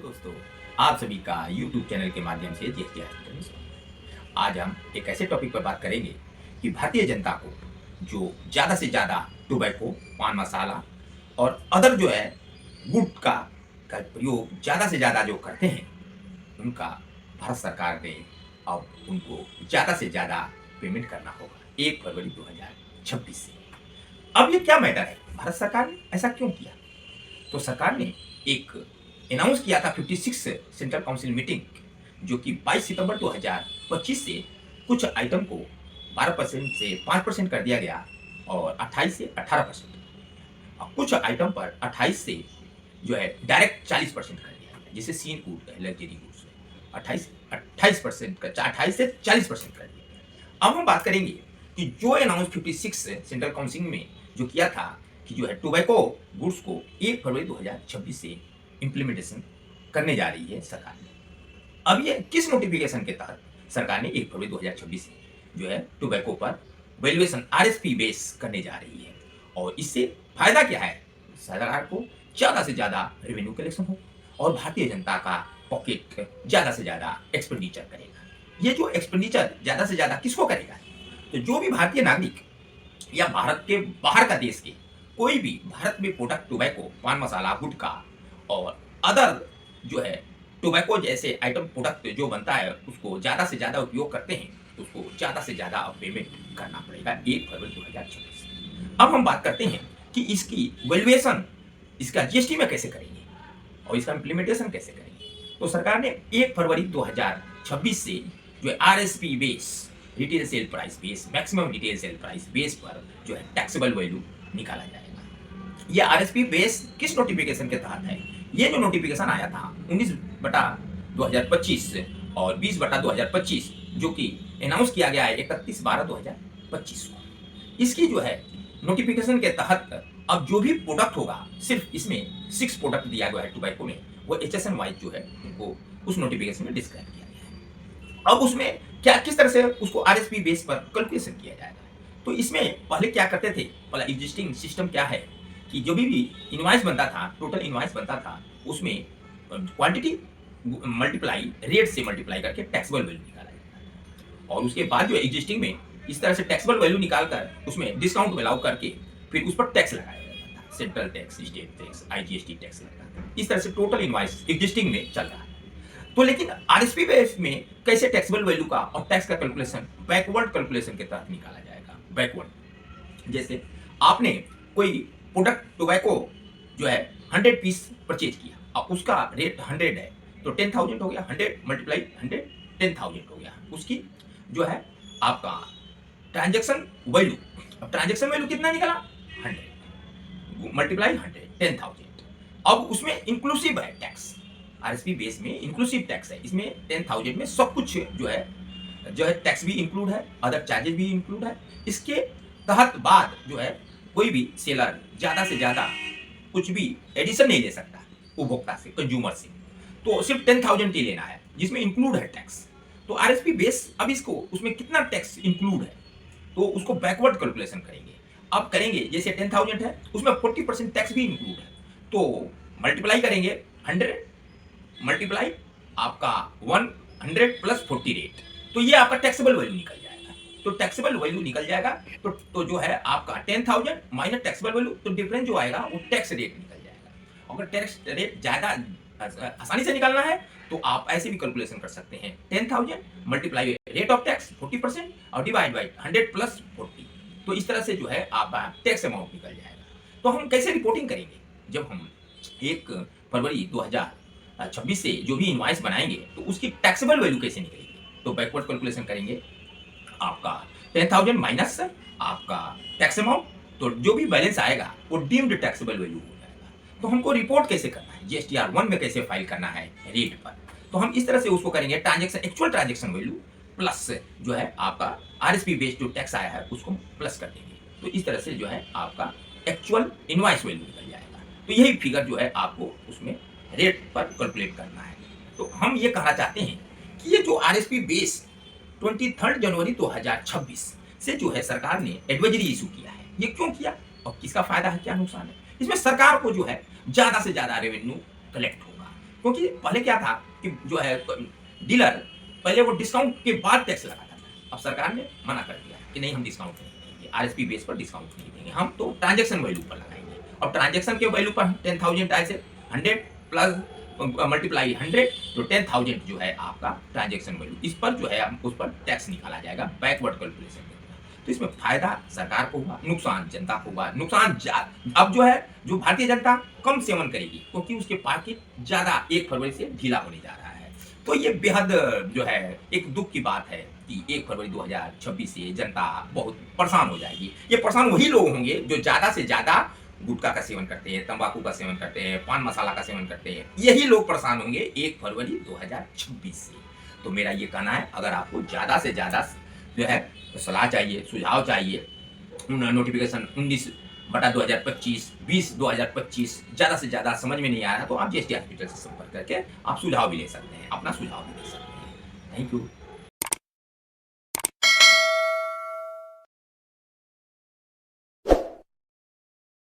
दोस्तों, आप सभी का YouTube चैनल के माध्यम से जीएसटी हॉस्पिटल में स्वागत है। आज हम एक ऐसे टॉपिक पर बात करेंगे कि भारतीय जनता को जो ज़्यादा से ज़्यादा टोबैको, पान मसाला और अदर जो है गुटखा का प्रयोग ज़्यादा से ज़्यादा जो करते हैं, उनका भारत सरकार ने अब उनको ज़्यादा से ज़्यादा पेमेंट करना होगा 1 फरवरी 2026 से। अब ये क्या मैटर है? भारत सरकार ने ऐसा क्यों किया? तो सरकार ने एक अनाउंस किया था 56 सेंट्रल काउंसिल मीटिंग, जो कि 22 सितंबर 2025 से कुछ आइटम को 12% से 5% कर दिया गया और 28 से 18%। और कुछ आइटम पर 28 से जो है डायरेक्ट 40% कर दिया गया, जैसे सीन गुड है, लग्जरी गुड्स है, 28% का 28 से 40% कर दिया गया। अब हम बात करेंगे कि जो अनाउंस 56 सेंट्रल काउंसिल में जो किया था कि जो है टोबैको गुड्स को 1 फरवरी 2026 से इम्प्लीमेंटेशन करने जा रही है सरकार ने। अब ये किस नोटिफिकेशन के तहत सरकार ने 1 फरवरी 2026 से जो है टोबैको पर वैल्यूएशन आरएसपी बेस करने जा रही है, और इससे फायदा क्या है? सरकार को ज़्यादा से ज़्यादा रेवेन्यू कलेक्शन हो और भारतीय जनता का पॉकेट ज़्यादा से ज़्यादा एक्सपेंडिचर करेगा। ये जो एक्सपेंडिचर ज़्यादा से ज़्यादा किसको करेगा? तो जो भी भारतीय नागरिक या भारत के बाहर का देश के कोई भी भारत में प्रोडक्ट टोबैको, पान मसाला, गुटखा और अदर जो है टोबैको जैसे आइटम प्रोडक्ट जो बनता है उसको ज़्यादा से ज़्यादा उपयोग करते हैं, तो उसको ज़्यादा से ज़्यादा पेमेंट करना पड़ेगा 1 फरवरी 2026। अब हम बात करते हैं कि इसकी वैल्यूएशन, इसका जीएसटी में कैसे करेंगे और इसका इम्प्लीमेंटेशन कैसे करेंगे। तो सरकार ने 1 फरवरी 2026 से जो है RSP base, retail sale price base, maximum retail sale price base पर जो है टैक्सेबल वैल्यू निकाला जाएगा। ये आरएसपी बेस किस नोटिफिकेशन के तहत है? ये जो नोटिफिकेशन आया था 19/2025 और 20/2025, जो कि अनाउंस किया गया है 31/12/2025 को। इसकी जो है नोटिफिकेशन के तहत अब जो भी प्रोडक्ट होगा, सिर्फ इसमें 6 प्रोडक्ट दिया गया है टोबैको में, वो एचएसएन वाइज जो है उनको उस नोटिफिकेशन में डिस्क्राइब किया गया है। अब उसमें क्या किस तरह से उसको आरएसपी बेस पर कैलकुलेशन किया जाएगा? तो इसमें पहले क्या करते थे, पहला एग्जिस्टिंग सिस्टम क्या है कि जो भी इनवॉइस बनता था, टोटल इनवॉइस बनता था, उसमें क्वांटिटी मल्टीप्लाई रेट से मल्टीप्लाई करके टैक्सेबल वैल्यू निकाला जाता है, और उसके बाद जो एग्जिस्टिंग में इस तरह से टैक्सेबल वैल्यू निकालकर उसमें डिस्काउंट अलाउ करके फिर उस पर टैक्स लगाया जाता था, central tax, state tax, IGST tax लगता था। इस तरह से टोटल इनवॉइस एग्जिस्टिंग में चल रहा है। तो लेकिन आरएसपी बेस में कैसे टैक्सेबल वैल्यू का और टैक्स का कैलकुलेशन बैकवर्ड कैलकुलेशन के तहत निकाला जाएगा। बैकवर्ड, जैसे आपने कोई प्रोडक्ट टोबैको जो है 100 पीस परचेज किया और उसका रेट 100 है, तो 10,000 हो गया, 100 मल्टीप्लाई 100 10,000 हो गया। उसकी जो है आपका ट्रांजैक्शन वैल्यू, अब ट्रांजैक्शन वैल्यू कितना निकला? 100 मल्टीप्लाई 100 10,000। अब उसमें इंक्लूसिव है टैक्स, आरएसपी बेस में इंक्लूसिव टैक्स है। इसमें 10,000 में सब कुछ जो है टैक्स भी इंक्लूड है, अदर चार्जेस भी इंक्लूड है। इसके तहत बाद जो है कोई भी सेलर ज़्यादा से ज़्यादा कुछ भी एडिशन नहीं ले सकता उपभोक्ता से, कंज्यूमर से, तो सिर्फ 10,000 ही लेना है, जिसमें इंक्लूड है टैक्स। तो आरएसपी बेस अब इसको उसमें कितना टैक्स इंक्लूड है, तो उसको बैकवर्ड कैलकुलेशन करेंगे। अब करेंगे जैसे 10,000 है, उसमें 40% टैक्स भी इंक्लूड है, तो मल्टीप्लाई करेंगे 100 मल्टीप्लाई आपका 100 प्लस 40 रेट, तो ये आपका टैक्सेबल वैल्यू निकल जाएगा। तो टैक्सेबल वैल्यू निकल जाएगा, तो जो है आपका 10,000 माइनस टैक्सेबल वैल्यू, तो डिफरेंस जो आएगा वो टैक्स रेट निकल जाएगा। अगर टैक्स रेट ज़्यादा आसानी से निकालना है तो आप ऐसे भी कैलकुलेशन कर सकते हैं, 10,000 मल्टीप्लाई रेट ऑफ टैक्स 40% और डिवाइड बाई 100 प्लस 40, तो इस तरह से जो है आपका टैक्स अमाउंट निकल जाएगा। तो हम कैसे रिपोर्टिंग करेंगे? जब हम 1 फरवरी 2026 से जो भी इनवॉइस बनाएंगे, तो उसकी टैक्सेबल वैल्यू कैसे निकलेगी? तो बैकवर्ड कैलकुलेशन करेंगे, आपका 10,000 माइनस आपका टैक्स अमाउंट, तो जो भी बैलेंस आएगा वो डीम्ड टैक्सेबल वैल्यू हो जाएगा। तो हमको रिपोर्ट कैसे करना है, जीएसटीआर 1 में कैसे फाइल करना है रेट पर, तो हम इस तरह से उसको करेंगे, transaction actual transaction value plus जो है आपका आरएसपी बेस्ड जो टैक्स आया है उसको प्लस कर देंगे, तो इस तरह से जो है आपका एक्चुअल इनवॉइस वैल्यू निकल जाएगा। तो यही फिगर जो है आपको उसमें रेट पर कैलकुलेट करना है। तो हम ये कहना चाहते हैं कि ये जो आरएसपी बेस 23 जनवरी 2026 से जो है सरकार ने एडवाइजरी इशू किया है, ये क्यों किया और किसका फायदा है, क्या नुकसान है? इसमें सरकार को जो है ज़्यादा से ज़्यादा रेवेन्यू कलेक्ट होगा, क्योंकि पहले क्या था कि जो है डीलर पहले वो डिस्काउंट के बाद टैक्स लगाता था। अब सरकार ने मना कर दिया कि नहीं, हम डिस्काउंट नहीं देंगे, आरएसपी बेस पर डिस्काउंट नहीं देंगे, हम तो ट्रांजैक्शन वैल्यू पर लगाएंगे। अब ट्रांजैक्शन के वैल्यू पर 10,000 ऐसे 100 प्लस मल्टीप्लाई 100 तो 10,000 जो है आपका ट्रांजैक्शन वैल्यू, इस पर जो है उस पर टैक्स निकाला जाएगा बैकवर्ड कैलकुलेशन के द्वारा। तो इसमें फायदा सरकार को हुआ, नुकसान जनता को हुआ। नुकसान अब जो है जो भारतीय जनता कम सेवन करेगी क्योंकि उसके पॉकेट ज्यादा 1 फरवरी से ढीला होने जा रहा है। तो ये बेहद जो है एक दुख की बात है कि 1 फरवरी 2026 से जनता बहुत परेशान हो जाएगी। ये परेशान वही लोग होंगे जो ज्यादा से ज्यादा गुटखा का सेवन करते हैं, तंबाकू का सेवन करते हैं, पान मसाला का सेवन करते हैं, यही लोग परेशान होंगे 1 फरवरी 2026 से। तो मेरा ये कहना है, अगर आपको ज्यादा से ज्यादा जो है सलाह चाहिए, सुझाव चाहिए, नोटिफिकेशन 19/2025, 20/2025 ज्यादा से ज्यादा समझ में नहीं आ रहा तो आप जीएसटी हॉस्पिटल से संपर्क करके आप सुझाव भी ले सकते हैं, अपना सुझाव भी दे सकते हैं। Thank you.